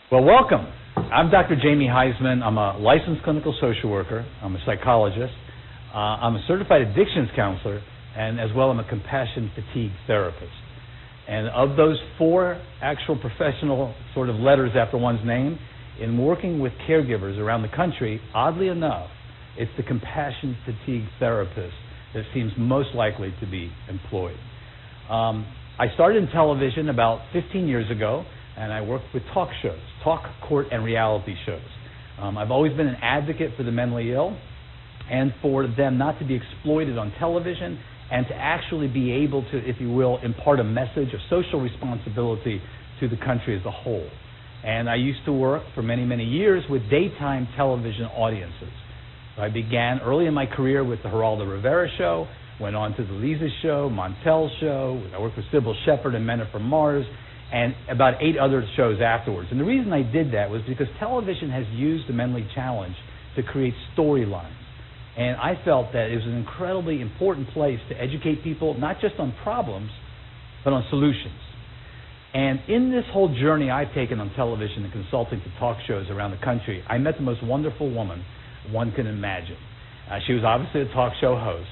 Well, welcome. I'm Dr. Jamie Heisman. I'm a licensed clinical social worker. I'm a psychologist. I'm a certified addictions counselor, and as well I'm a compassion fatigue therapist. And of those four actual professional sort of letters after one's name, in working with caregivers around the country, oddly enough, it's the compassion fatigue therapist that seems most likely to be employed. I started in television about 15 years ago, and I worked with talk shows, talk, court, and reality shows. I've always been an advocate for the mentally ill and for them not to be exploited on television and to actually be able to, if you will, impart a message of social responsibility to the country as a whole. And I used to work for many, many years with daytime television audiences. I began early in my career with the Geraldo Rivera Show, went on to the Lisa Show, Montel's Show. I worked with Sybil Shepherd and Men Are From Mars, and about 8 other shows afterwards. And the reason I did that was because television has used the mentally challenged to create storylines. And I felt that it was an incredibly important place to educate people, not just on problems, but on solutions. And in this whole journey I've taken on television and consulting to talk shows around the country, I met the most wonderful woman one can imagine. She was obviously a talk show host.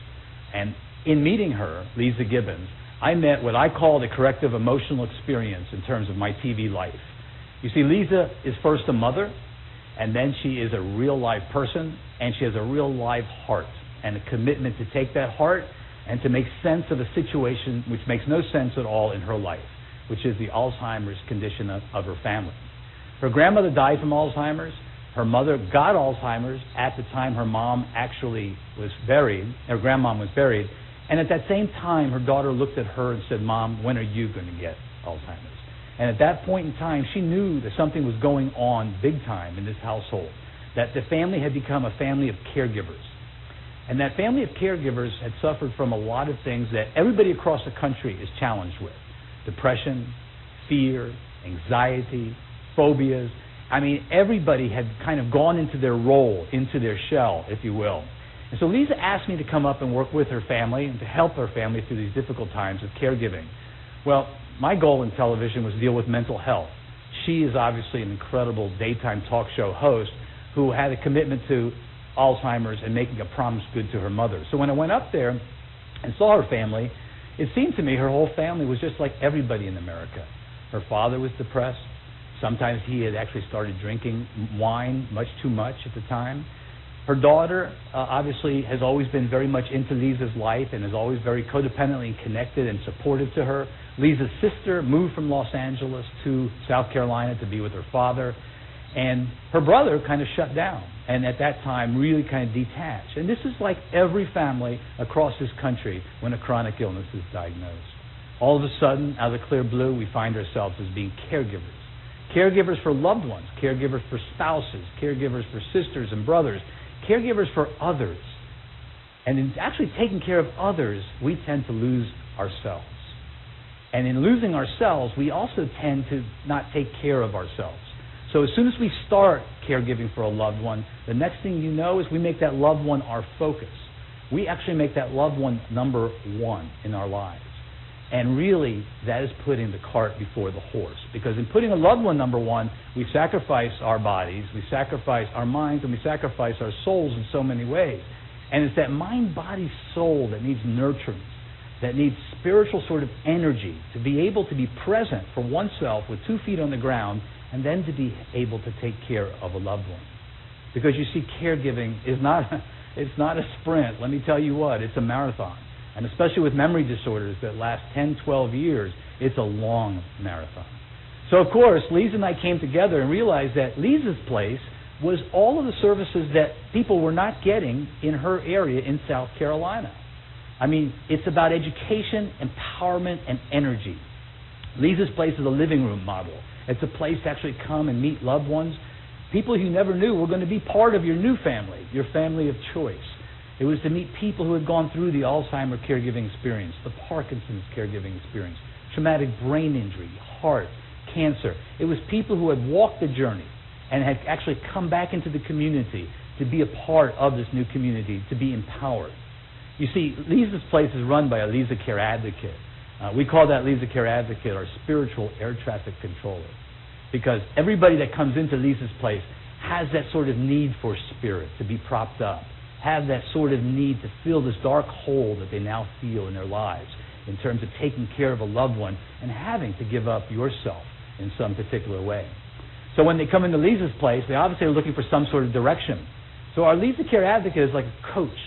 And in meeting her, Lisa Gibbons, I met what I call the corrective emotional experience in terms of my TV life. You see, Lisa is first a mother, and then she is a real live person, and she has a real live heart and a commitment to take that heart and to make sense of a situation which makes no sense at all in her life, which is the Alzheimer's condition of her family. Her grandmother died from Alzheimer's. Her mother got Alzheimer's at the time her mom actually was buried, her grandmom was buried. And at that same time, her daughter looked at her and said, "Mom, when are you going to get Alzheimer's?" And at that point in time, she knew that something was going on big time in this household, that the family had become a family of caregivers. And that family of caregivers had suffered from a lot of things that everybody across the country is challenged with. Depression, fear, anxiety, phobias. I mean, everybody had kind of gone into their role, into their shell, if you will. And so Lisa asked me to come up and work with her family and to help her family through these difficult times of caregiving. Well, my goal in television was to deal with mental health. She is obviously an incredible daytime talk show host who had a commitment to Alzheimer's and making a promise good to her mother. So when I went up there and saw her family, it seemed to me her whole family was just like everybody in America. Her father was depressed. Sometimes he had actually started drinking wine, much too much at the time. Her daughter obviously has always been very much into Lisa's life and is always very codependently connected and supportive to her. Lisa's sister moved from Los Angeles to South Carolina to be with her father. And her brother kind of shut down and at that time really kind of detached. And this is like every family across this country when a chronic illness is diagnosed. All of a sudden, out of the clear blue, we find ourselves as being caregivers. Caregivers for loved ones, caregivers for spouses, caregivers for sisters and brothers, caregivers for others. And in actually taking care of others, we tend to lose ourselves. And in losing ourselves, we also tend to not take care of ourselves. So as soon as we start caregiving for a loved one, the next thing you know is we make that loved one our focus. We actually make that loved one number one in our lives. And really, that is putting the cart before the horse. Because in putting a loved one number one, we sacrifice our bodies, we sacrifice our minds, and we sacrifice our souls in so many ways. And it's that mind, body, soul that needs nurturing, that needs spiritual sort of energy to be able to be present for oneself with 2 feet on the ground and then to be able to take care of a loved one. Because you see, caregiving is it's not a sprint. Let me tell you what, it's a marathon. And especially with memory disorders that last 10, 12 years, it's a long marathon. So, of course, Lisa and I came together and realized that Lisa's place was all of the services that people were not getting in her area in South Carolina. I mean, it's about education, empowerment, and energy. Lisa's place is a living room model. It's a place to actually come and meet loved ones, people you never knew were going to be part of your new family, your family of choice. It was to meet people who had gone through the Alzheimer's caregiving experience, the Parkinson's caregiving experience, traumatic brain injury, heart, cancer. It was people who had walked the journey and had actually come back into the community to be a part of this new community, to be empowered. You see, Lisa's place is run by a Lisa Care Advocate. We call that Lisa Care Advocate our spiritual air traffic controller. because everybody that comes into Lisa's place has that sort of need for spirit, to be propped up, have that sort of need to fill this dark hole that they now feel in their lives in terms of taking care of a loved one and having to give up yourself in some particular way. So when they come into Lisa's place, they obviously are looking for some sort of direction. So our Lisa Care Advocate is like a coach,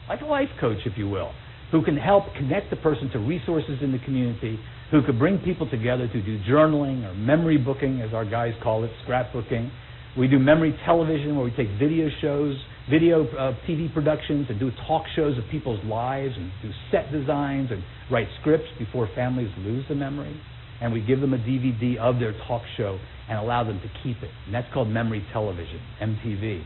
like a life coach, if you will, who can help connect the person to resources in the community, who could bring people together to do journaling or memory booking, as our guys call it, scrapbooking. We do memory television, where we take video shows, TV productions, and do talk shows of people's lives, and do set designs, and write scripts before families lose the memory. And we give them a DVD of their talk show and allow them to keep it. And that's called memory television, MTV.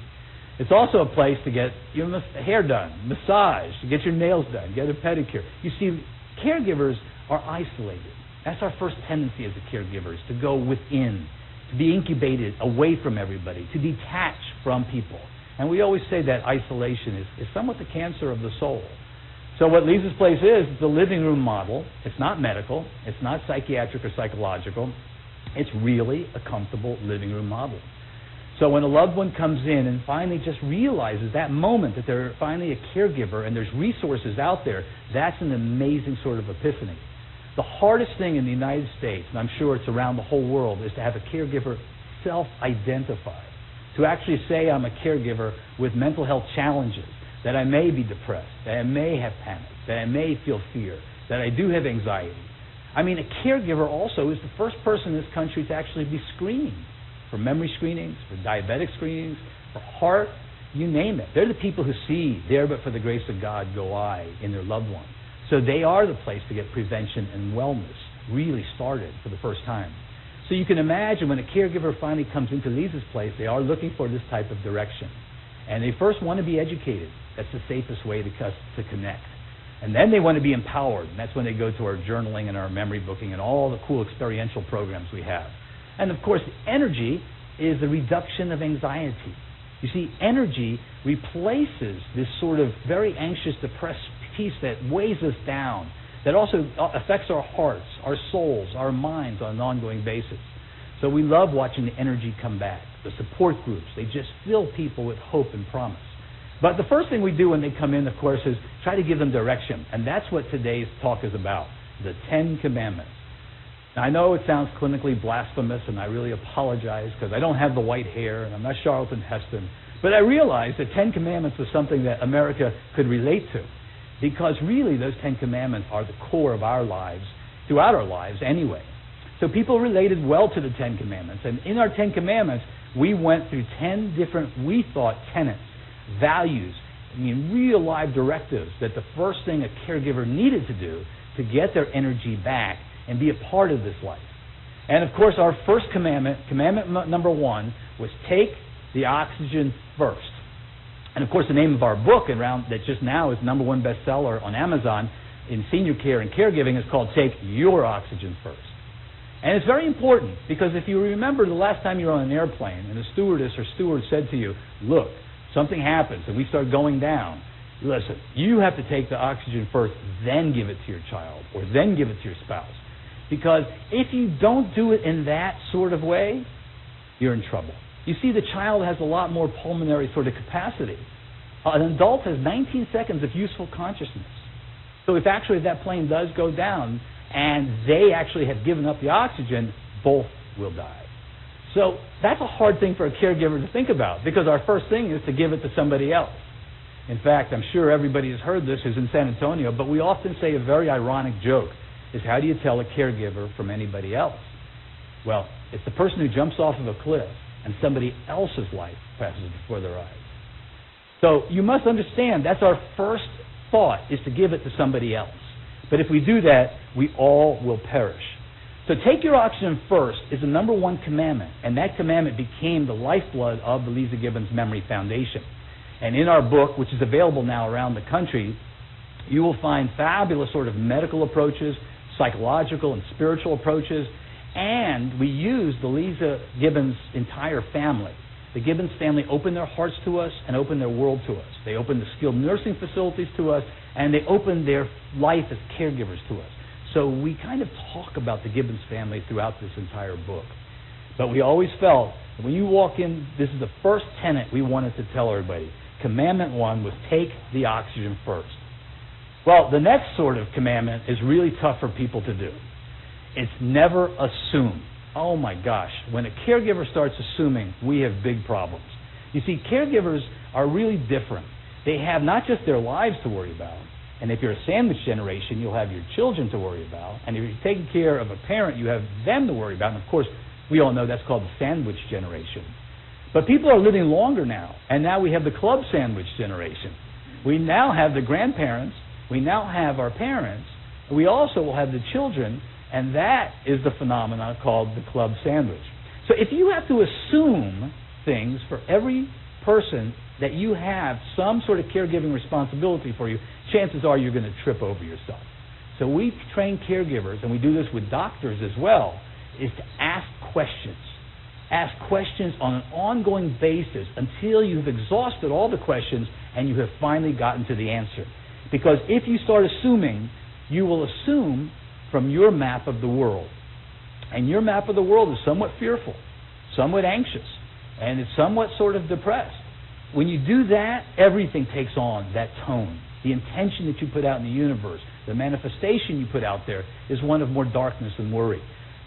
It's also a place to get your hair done, massage, to get your nails done, get a pedicure. You see, caregivers are isolated. That's our first tendency as a caregiver, is to go within, to be incubated away from everybody, to detach from people. And we always say that isolation is somewhat the cancer of the soul. So what Lisa's Place is, it's a living room model. It's not medical. It's not psychiatric or psychological. It's really a comfortable living room model. So when a loved one comes in and finally just realizes that moment that they're finally a caregiver and there's resources out there, that's an amazing sort of epiphany. The hardest thing in the United States, and I'm sure it's around the whole world, is to have a caregiver self-identify. To actually say I'm a caregiver with mental health challenges, that I may be depressed, that I may have panic, that I may feel fear, that I do have anxiety. I mean, a caregiver also is the first person in this country to actually be screened for memory screenings, for diabetic screenings, for heart, you name it. They're the people who see, there but for the grace of God go I, in their loved one. So they are the place to get prevention and wellness really started for the first time. So you can imagine when a caregiver finally comes into Lisa's Place, they are looking for this type of direction. And they first want to be educated. That's the safest way to connect. And then they want to be empowered. And that's when they go to our journaling and our memory booking and all the cool experiential programs we have. And of course, energy is the reduction of anxiety. You see, energy replaces this sort of very anxious, depressed piece that weighs us down, that also affects our hearts, our souls, our minds on an ongoing basis. So we love watching the energy come back. The support groups, they just fill people with hope and promise. But the first thing we do when they come in, of course, is try to give them direction. And that's what today's talk is about, the 10 Commandments. Now, I know it sounds clinically blasphemous, and I really apologize because I don't have the white hair, and I'm not Charlton Heston. But I realize that 10 Commandments was something that America could relate to, because really those 10 Commandments are the core of our lives, throughout our lives anyway. So people related well to the 10 Commandments. And in our 10 Commandments, we went through 10 different, we thought, tenets, values, real live directives that the first thing a caregiver needed to do to get their energy back and be a part of this life. And of course, our first commandment, commandment number 1, was take the oxygen first. And of course, the name of our book around that just now is #1 bestseller on Amazon in senior care and caregiving is called Take Your Oxygen First. And it's very important because if you remember the last time you were on an airplane and the stewardess or steward said to you, look, something happens and we start going down, listen, you have to take the oxygen first, then give it to your child or then give it to your spouse. Because if you don't do it in that sort of way, you're in trouble. You see, the child has a lot more pulmonary sort of capacity. An adult has 19 seconds of useful consciousness. So if actually that plane does go down and they actually have given up the oxygen, both will die. So that's a hard thing for a caregiver to think about because our first thing is to give it to somebody else. In fact, I'm sure everybody has heard this who's in San Antonio, but we often say a very ironic joke is how do you tell a caregiver from anybody else? Well, it's the person who jumps off of a cliff and somebody else's life passes before their eyes. So you must understand that's our first thought is to give it to somebody else. But if we do that, we all will perish. So take your oxygen first is the #1 commandment, and that commandment became the lifeblood of the Lisa Gibbons Memory Foundation. And in our book, which is available now around the country, you will find fabulous sort of medical approaches, psychological and spiritual approaches, and we use the Lisa Gibbons entire family. The Gibbons family opened their hearts to us and opened their world to us. They opened the skilled nursing facilities to us, and they opened their life as caregivers to us. So we kind of talk about the Gibbons family throughout this entire book. But we always felt that when you walk in, this is the first tenet we wanted to tell everybody. Commandment 1 was take the oxygen first. Well, the next sort of commandment is really tough for people to do. It's never assume. Oh my gosh, when a caregiver starts assuming, we have big problems. You see, caregivers are really different. They have not just their lives to worry about, and if you're a sandwich generation, you'll have your children to worry about, and if you're taking care of a parent, you have them to worry about, and of course, we all know that's called the sandwich generation. But people are living longer now, and now we have the club sandwich generation. We now have the grandparents, we now have our parents, and we also will have the children, and that is the phenomenon called the club sandwich. So if you have to assume things for every person that you have some sort of caregiving responsibility for you, chances are you're going to trip over yourself. So we train caregivers, and we do this with doctors as well, is to ask questions. Ask questions on an ongoing basis until you've exhausted all the questions and you have finally gotten to the answer. Because if you start assuming, you will assume from your map of the world. And your map of the world is somewhat fearful, somewhat anxious, and it's somewhat sort of depressed. When you do that, everything takes on that tone. The intention that you put out in the universe, the manifestation you put out there is one of more darkness and worry.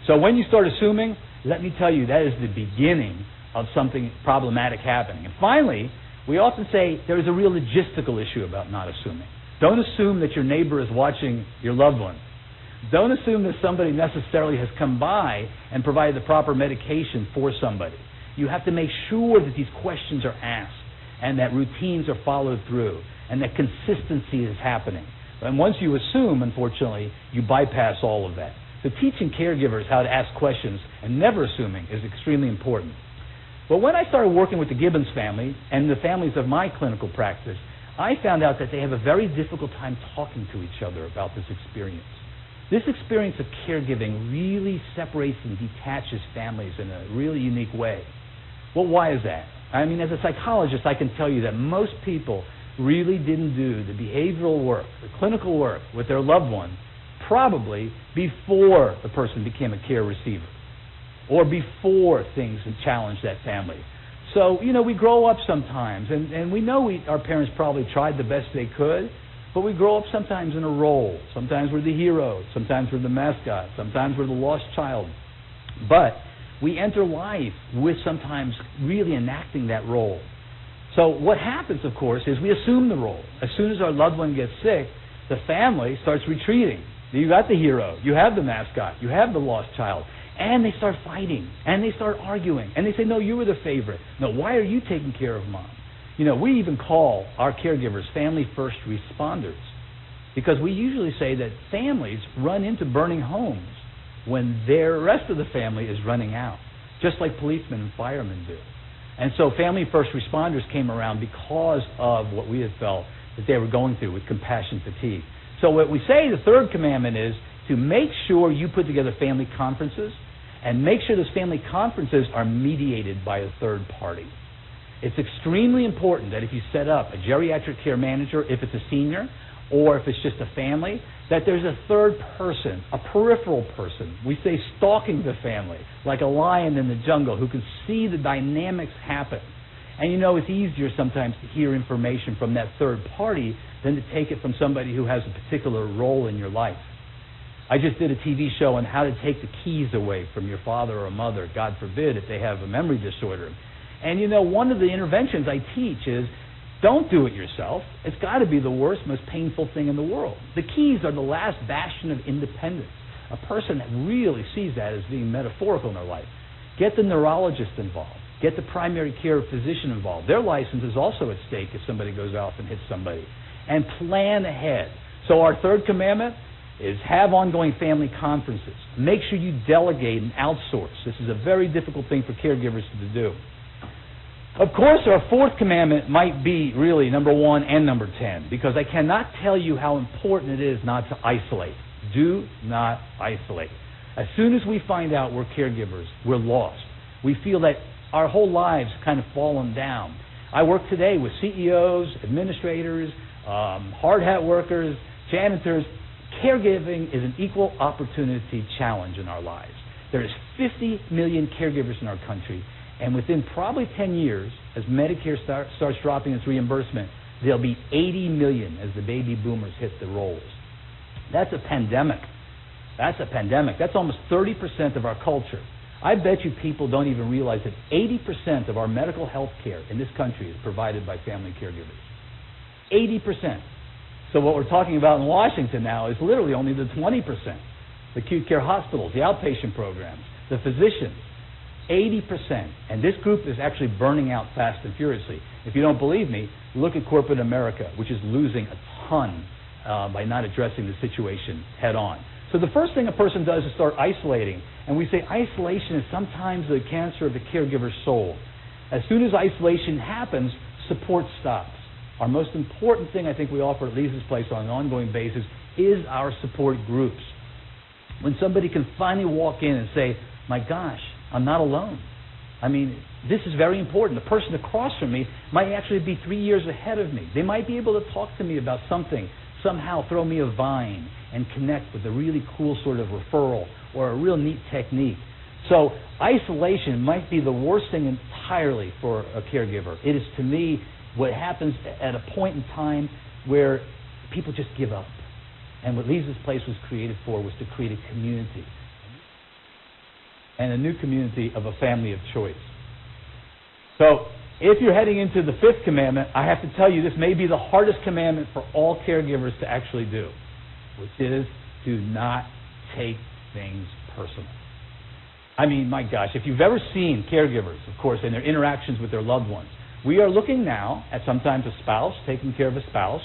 So when you start assuming, let me tell you, that is the beginning of something problematic happening. And finally, we often say there is a real logistical issue about not assuming. Don't assume that your neighbor is watching your loved one. Don't assume that somebody necessarily has come by and provided the proper medication for somebody. You have to make sure that these questions are asked and that routines are followed through and that consistency is happening. And once you assume, unfortunately, you bypass all of that. So teaching caregivers how to ask questions and never assuming is extremely important. But when I started working with the Gibbons family and the families of my clinical practice, I found out that they have a very difficult time talking to each other about this experience. This experience of caregiving really separates and detaches families in a really unique way. Well, why is that? I mean, as a psychologist, I can tell you that most people really didn't do the behavioral work, the clinical work with their loved one probably before the person became a care receiver or before things challenged that family. So, we grow up sometimes, and we know our parents probably tried the best they could, but we grow up sometimes in a role. Sometimes we're the hero, sometimes we're the mascot, sometimes we're the lost child. But we enter life with sometimes really enacting that role. So what happens, of course, is we assume the role. As soon as our loved one gets sick, the family starts retreating. You got the hero, you have the mascot, you have the lost child. And they start fighting, and they start arguing, and they say, no, you were the favorite. No, why are you taking care of mom? We even call our caregivers family first responders because we usually say that families run into burning homes when their rest of the family is running out, just like policemen and firemen do. And so family first responders came around because of what we had felt that they were going through with compassion fatigue. So what we say, the third commandment is to make sure you put together family conferences and make sure those family conferences are mediated by a third party. It's extremely important that if you set up a geriatric care manager, if it's a senior, or if it's just a family, that there's a third person, a peripheral person. We say stalking the family, like a lion in the jungle who can see the dynamics happen. And it's easier sometimes to hear information from that third party than to take it from somebody who has a particular role in your life. I just did a TV show on how to take the keys away from your father or mother, God forbid, if they have a memory disorder. And one of the interventions I teach is don't do it yourself. It's got to be the worst, most painful thing in the world. The keys are the last bastion of independence. A person that really sees that as being metaphorical in their life. Get the neurologist involved. Get the primary care physician involved. Their license is also at stake if somebody goes off and hits somebody. And plan ahead. So our third commandment is have ongoing family conferences. Make sure you delegate and outsource. This is a very difficult thing for caregivers to do. Of course, our fourth commandment might be really number 1 and number 10, because I cannot tell you how important it is not to isolate. Do not isolate. As soon as we find out we're caregivers, we're lost. We feel that our whole lives kind of fallen down. I work today with CEOs, administrators, hard hat workers, janitors. Caregiving is an equal opportunity challenge in our lives. There is 50 million caregivers in our country, and within probably 10 years, as Medicare starts dropping its reimbursement, there'll be 80 million as the baby boomers hit the rolls. That's a pandemic. That's a pandemic. That's almost 30% of our culture. I bet you people don't even realize that 80% of our medical health care in this country is provided by family caregivers. 80%. So what we're talking about in Washington now is literally only the 20%. The acute care hospitals, the outpatient programs, the physicians, 80%. And this group is actually burning out fast and furiously. If you don't believe me, look at corporate America, which is losing a ton by not addressing the situation head on. So the first thing a person does is start isolating. And we say isolation is sometimes the cancer of the caregiver's soul. As soon as isolation happens, support stops. Our most important thing I think we offer at Lisa's Place on an ongoing basis is our support groups. When somebody can finally walk in and say, my gosh, I'm not alone. I mean, this is very important. The person across from me might actually be 3 years ahead of me. They might be able to talk to me about something, somehow throw me a vine and connect with a really cool sort of referral or a real neat technique. So isolation might be the worst thing entirely for a caregiver. It is, to me, what happens at a point in time where people just give up. And what Lisa's Place was created for was to create a community. And a new community of a family of choice. So, if you're heading into the fifth commandment, I have to tell you this may be the hardest commandment for all caregivers to actually do, which is do not take things personal. I mean, my gosh, if you've ever seen caregivers, of course, in their interactions with their loved ones, we are looking now at sometimes a spouse taking care of a spouse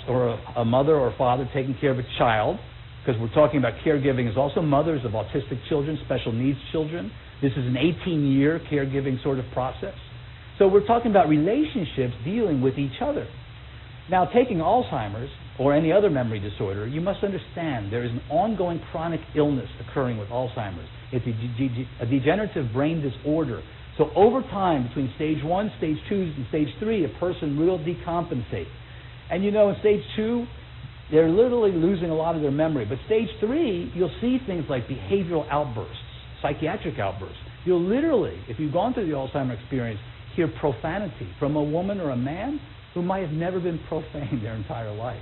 or a mother or a father taking care of a child, because we're talking about caregiving as also mothers of autistic children, special needs children. This is an 18-year caregiving sort of process. So we're talking about relationships dealing with each other. Now, taking Alzheimer's or any other memory disorder, you must understand there is an ongoing chronic illness occurring with Alzheimer's. It's a degenerative brain disorder. So over time, between stage 1, stage 2, and stage 3, a person will decompensate. And you know, in stage 2, they're literally losing a lot of their memory. But stage 3, you'll see things like behavioral outbursts, psychiatric outbursts. You'll literally, if you've gone through the Alzheimer's experience, hear profanity from a woman or a man who might have never been profane their entire life.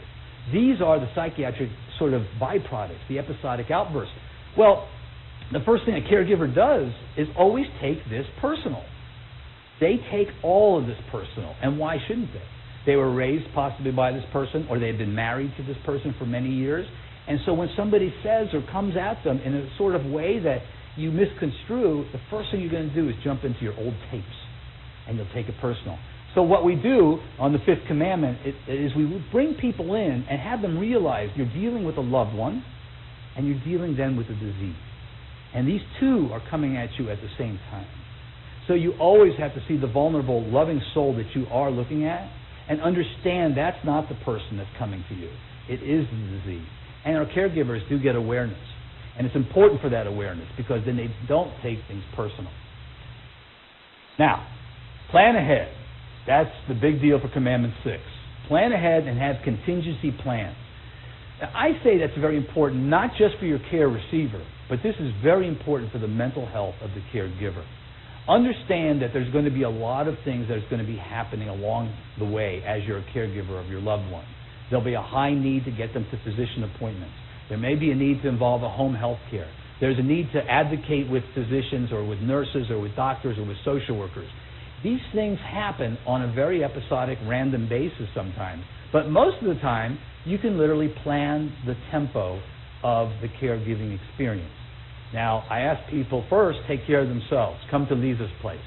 These are the psychiatric sort of byproducts, the episodic outbursts. Well, the first thing a caregiver does is always take this personal. They take all of this personal. And why shouldn't they? They were raised possibly by this person, or they've been married to this person for many years. And so when somebody says or comes at them in a sort of way that you misconstrue, the first thing you're going to do is jump into your old tapes, and you'll take it personal. So what we do on the fifth commandment is we bring people in and have them realize you're dealing with a loved one, and you're dealing then with a disease. And these two are coming at you at the same time. So you always have to see the vulnerable, loving soul that you are looking at, and understand that's not the person that's coming to you. It is the disease. And our caregivers do get awareness. And it's important for that awareness, because then they don't take things personal. Now, plan ahead. That's the big deal for Commandment 6. Plan ahead and have contingency plans. Now, I say that's very important, not just for your care receiver, but this is very important for the mental health of the caregiver. Understand that there's going to be a lot of things that's going to be happening along the way as you're a caregiver of your loved one. There'll be a high need to get them to physician appointments. There may be a need to involve a home health care. There's a need to advocate with physicians or with nurses or with doctors or with social workers. These things happen on a very episodic, random basis sometimes. But most of the time, you can literally plan the tempo of the caregiving experience. Now, I ask people first, take care of themselves. Come to Lisa's Place.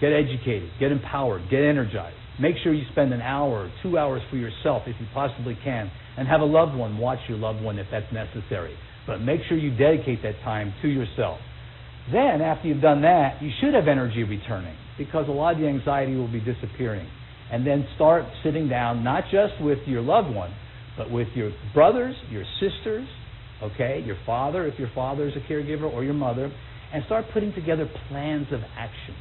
Get educated. Get empowered. Get energized. Make sure you spend an hour or 2 hours for yourself if you possibly can. And have a loved one watch your loved one if that's necessary. But make sure you dedicate that time to yourself. Then, after you've done that, you should have energy returning, because a lot of the anxiety will be disappearing. And then start sitting down, not just with your loved one, but with your brothers, your sisters, okay, your father, if your father is a caregiver, or your mother, and start putting together plans of action.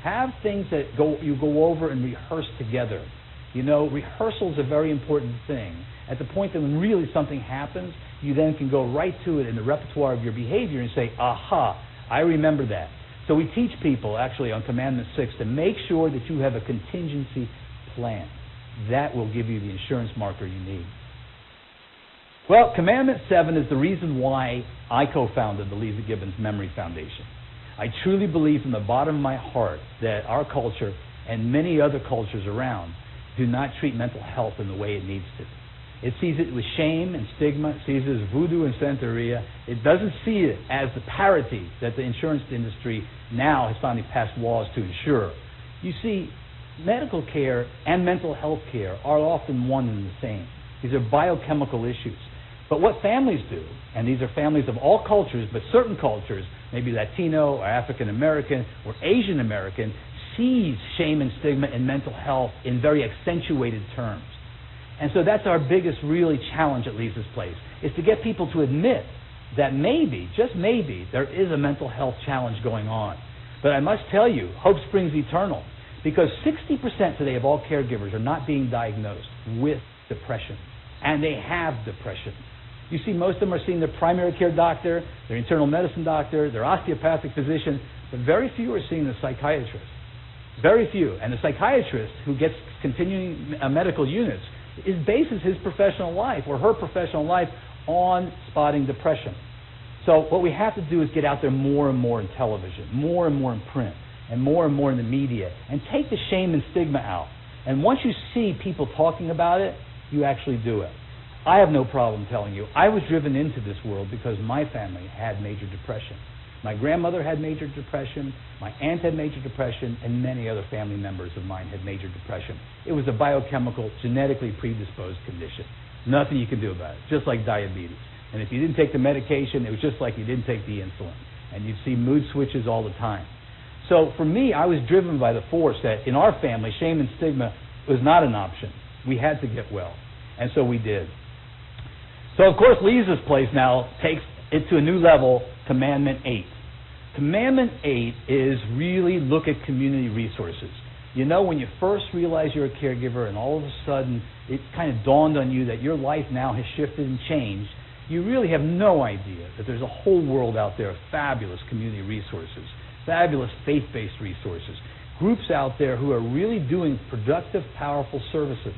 Have things that you go over and rehearse together. Rehearsal is a very important thing. At the point that when really something happens, you then can go right to it in the repertoire of your behavior and say, aha, I remember that. So we teach people, actually, on Commandment 6, to make sure that you have a contingency plan. That will give you the insurance marker you need. Well, Commandment 7 is the reason why I co-founded the Lisa Gibbons Memory Foundation. I truly believe from the bottom of my heart that our culture and many other cultures around do not treat mental health in the way it needs to. It sees it with shame and stigma. It sees it as voodoo and santeria. It doesn't see it as the parity that the insurance industry now has finally passed laws to ensure. You see, medical care and mental health care are often one and the same. These are biochemical issues. But what families do, and these are families of all cultures, but certain cultures, maybe Latino or African American or Asian American, sees shame and stigma in mental health in very accentuated terms. And so that's our biggest really challenge at Lisa's Place, is to get people to admit that maybe, just maybe, there is a mental health challenge going on. But I must tell you, hope springs eternal, because 60% today of all caregivers are not being diagnosed with depression, and they have depression. You see, most of them are seeing their primary care doctor, their internal medicine doctor, their osteopathic physician, but very few are seeing the psychiatrist. Very few. And the psychiatrist who gets continuing medical units bases his professional life or her professional life on spotting depression. So what we have to do is get out there more and more in television, more and more in print, and more in the media, and take the shame and stigma out. And once you see people talking about it, you actually do it. I have no problem telling you, I was driven into this world because my family had major depression. My grandmother had major depression, my aunt had major depression, and many other family members of mine had major depression. It was a biochemical, genetically predisposed condition. Nothing you can do about it, just like diabetes. And if you didn't take the medication, it was just like you didn't take the insulin. And you'd see mood switches all the time. So for me, I was driven by the force that in our family, shame and stigma was not an option. We had to get well. And so we did. So of course, Lisa's Place now takes it to a new level, Commandment 8. Commandment 8 is really look at community resources. When you first realize you're a caregiver and all of a sudden it kind of dawned on you that your life now has shifted and changed, you really have no idea that there's a whole world out there of fabulous community resources, fabulous faith-based resources, groups out there who are really doing productive, powerful services.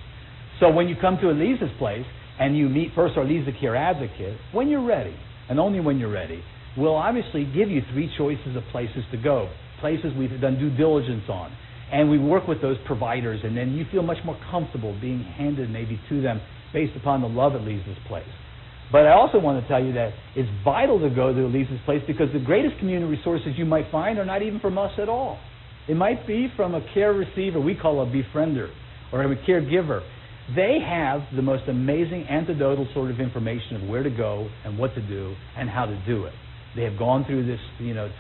So when you come to a Lisa's Place and you meet first our Lisa Care Advocate, when you're ready, and only when you're ready, we'll obviously give you 3 choices of places to go, places we've done due diligence on. And we work with those providers, and then you feel much more comfortable being handed maybe to them based upon the love at Lisa's Place. But I also want to tell you that it's vital to go to Lisa's Place because the greatest community resources you might find are not even from us at all. It might be from a care receiver, we call a befriender, or a caregiver. They have the most amazing anecdotal sort of information of where to go and what to do and how to do it. They have gone through this,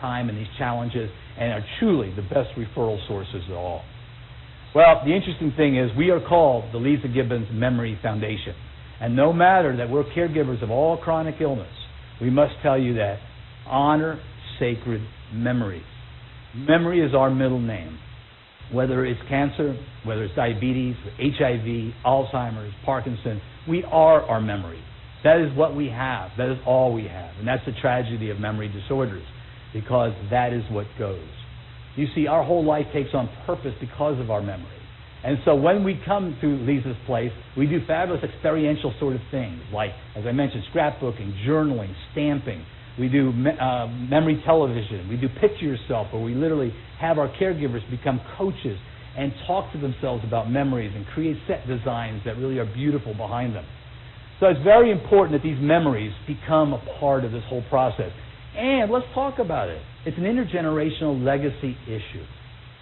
time and these challenges and are truly the best referral sources of all. Well, the interesting thing is we are called the Lisa Gibbons Memory Foundation. And no matter that we're caregivers of all chronic illness, we must tell you that honor sacred memories. Memory is our middle name. Whether it's cancer, whether it's diabetes, HIV, Alzheimer's, Parkinson's, we are our memory. That is what we have. That is all we have. And that's the tragedy of memory disorders, because that is what goes. You see, our whole life takes on purpose because of our memory. And so when we come to Lisa's Place, we do fabulous experiential sort of things, like, as I mentioned, scrapbooking, journaling, stamping. We do memory television. We do Picture Yourself, where we literally have our caregivers become coaches and talk to themselves about memories and create set designs that really are beautiful behind them. So it's very important that these memories become a part of this whole process. And let's talk about it. It's an intergenerational legacy issue.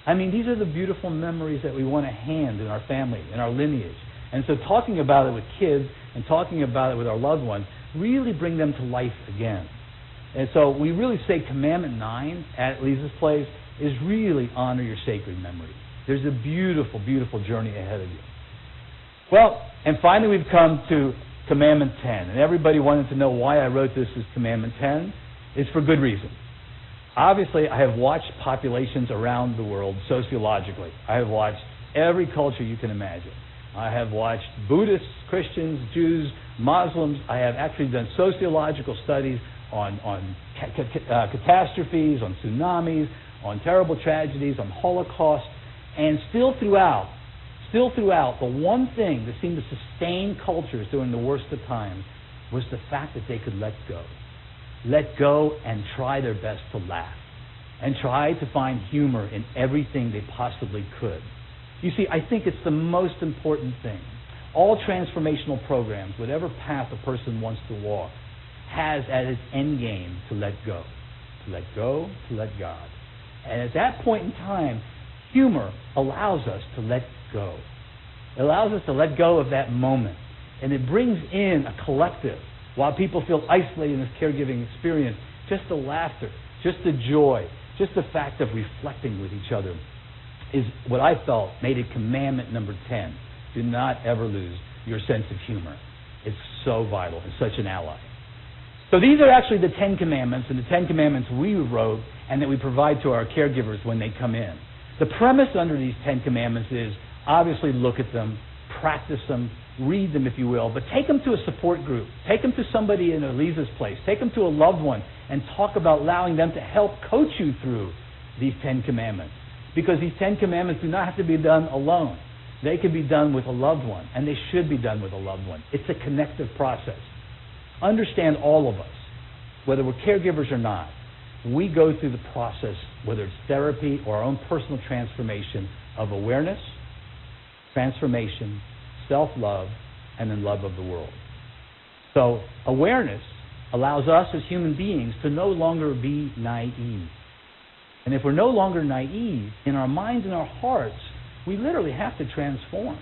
I mean, these are the beautiful memories that we want to hand in our family, in our lineage. And so talking about it with kids and talking about it with our loved ones really bring them to life again. And so we really say Commandment 9 at Lisa's Place is really honor your sacred memories. There's a beautiful, beautiful journey ahead of you. Well, and finally we've come to Commandment 10. And everybody wanted to know why I wrote this as Commandment 10. It's for good reason. Obviously, I have watched populations around the world sociologically. I have watched every culture you can imagine. I have watched Buddhists, Christians, Jews, Muslims. I have actually done sociological studies on catastrophes, on tsunamis, on terrible tragedies, on Holocaust. And still throughout, the one thing that seemed to sustain cultures during the worst of times was the fact that they could let go. Let go and try their best to laugh. And try to find humor in everything they possibly could. You see, I think it's the most important thing. All transformational programs, whatever path a person wants to walk, has as its end game to let go. To let go, to let God. And at that point in time, humor allows us to let go. It allows us to let go of that moment. And it brings in a collective. While people feel isolated in this caregiving experience, just the laughter, just the joy, just the fact of reflecting with each other is what I felt made it commandment number 10. Do not ever lose your sense of humor. It's so vital. It's such an ally. So these are actually the 10 commandments, and the 10 commandments we wrote and that we provide to our caregivers when they come in. The premise under these 10 commandments is obviously look at them, practice them, read them if you will, but take them to a support group. Take them to somebody in Elisa's place. Take them to a loved one and talk about allowing them to help coach you through these 10 commandments. Because these 10 commandments do not have to be done alone. They can be done with a loved one, and they should be done with a loved one. It's a connective process. Understand all of us, whether we're caregivers or not, we go through the process, whether it's therapy or our own personal transformation of awareness, transformation, self-love, and then love of the world. So awareness allows us as human beings to no longer be naive. And if we're no longer naive, in our minds and our hearts, we literally have to transform.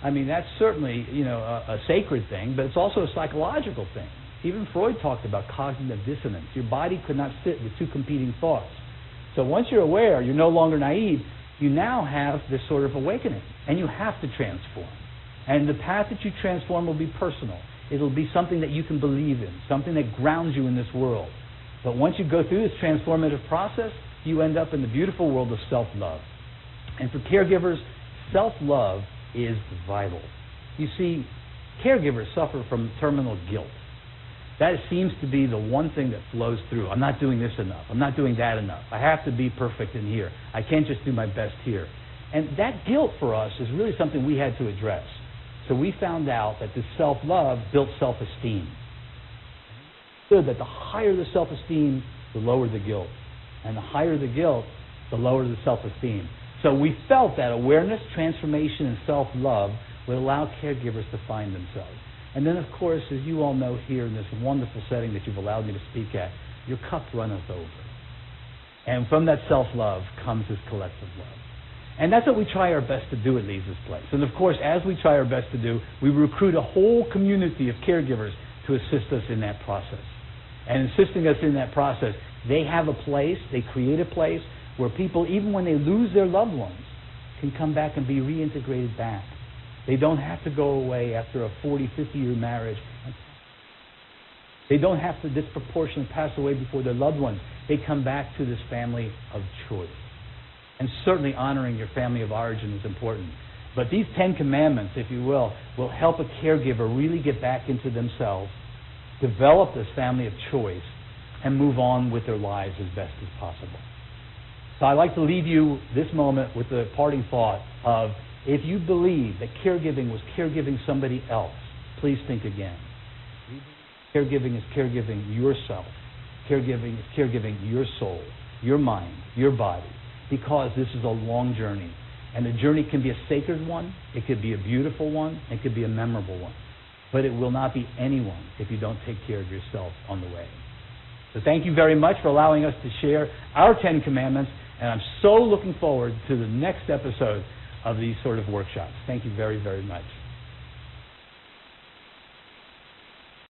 I mean, that's certainly, a sacred thing, but it's also a psychological thing. Even Freud talked about cognitive dissonance. Your body could not sit with two competing thoughts. So once you're aware, you're no longer naive, you now have this sort of awakening, and you have to transform. And the path that you transform will be personal. It'll be something that you can believe in, something that grounds you in this world. But once you go through this transformative process, you end up in the beautiful world of self-love. And for caregivers, self-love is vital. You see, caregivers suffer from terminal guilt. That seems to be the one thing that flows through. I'm not doing this enough. I'm not doing that enough. I have to be perfect in here. I can't just do my best here. And that guilt for us is really something we had to address. So we found out that this self-love built self-esteem. That the higher the self-esteem, the lower the guilt. And the higher the guilt, the lower the self-esteem. So we felt that awareness, transformation, and self-love would allow caregivers to find themselves. And then, of course, as you all know here in this wonderful setting that you've allowed me to speak at, your cup runneth over. And from that self-love comes this collective love. And that's what we try our best to do at Lisa's Place. And, of course, as we try our best to do, we recruit a whole community of caregivers to assist us in that process. And assisting us in that process, they have a place, they create a place where people, even when they lose their loved ones, can come back and be reintegrated back. They don't have to go away after a 40, 50-year marriage. They don't have to disproportionately pass away before their loved ones. They come back to this family of choice. And certainly honoring your family of origin is important. But these 10 commandments, if you will help a caregiver really get back into themselves, develop this family of choice, and move on with their lives as best as possible. So I'd like to leave you this moment with the parting thought of, if you believe that caregiving was caregiving somebody else, please think again. Caregiving is caregiving yourself. Caregiving is caregiving your soul, your mind, your body, because this is a long journey. And the journey can be a sacred one, it could be a beautiful one, it could be a memorable one. But it will not be anyone if you don't take care of yourself on the way. So thank you very much for allowing us to share our 10 commandments, and I'm so looking forward to the next episode of these sort of workshops. Thank you very, very much.